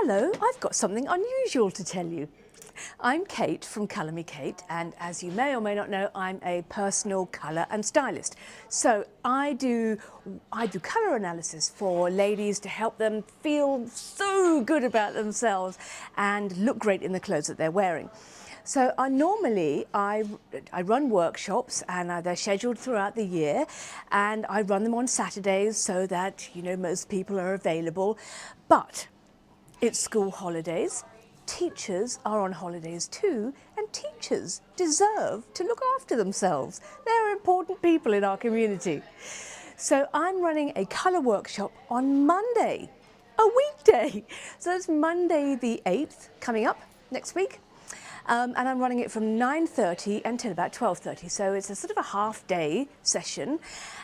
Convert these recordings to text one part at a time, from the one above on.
Hello, I've got something unusual to tell you. I'm Kate from Colour Me Kate, and as you may or may not know, I'm a personal colour and stylist. So I do colour analysis for ladies to help them feel so good about themselves and look great in the clothes that they're wearing. So I run workshops, and they're scheduled throughout the year, and I run them on Saturdays so that, you know, most people are available. But it's school holidays. Teachers are on holidays too, and teachers deserve to look after themselves. They're important people in our community. So I'm running a colour workshop on Monday, a weekday. So it's Monday the 8th coming up next week. And I'm running it from 9:30 until about 12:30. So it's a sort of a half-day session.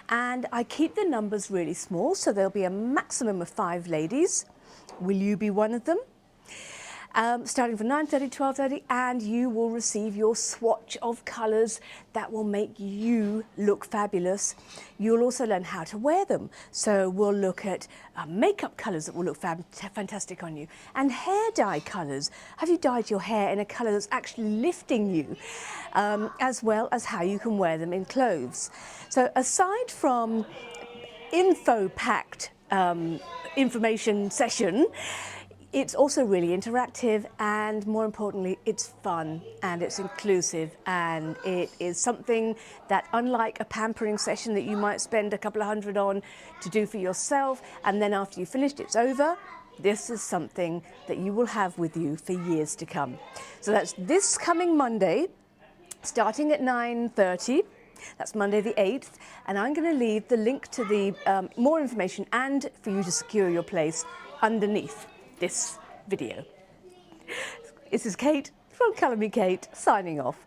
And I keep the numbers really small, so there'll be a maximum of 5 ladies. Will you be one of them? Starting from 9:30, 12:30, and you will receive your swatch of colours that will make you look fabulous. You'll also learn how to wear them. So we'll look at makeup colours that will look fantastic on you, and hair dye colours. Have you dyed your hair in a colour that's actually lifting you? As well as how you can wear them in clothes. So aside from info-packed information session, it's also really interactive, and more importantly, it's fun and it's inclusive, and it is something that, unlike a pampering session that you might spend a couple of hundred on to do for yourself, and then after you've finished it's over, this is something that you will have with you for years to come. So that's this coming Monday, starting at 9:30. That's Monday the 8th, and I'm going to leave the link to the more information and for you to secure your place underneath this video. This is Kate from Colour Me Kate, signing off.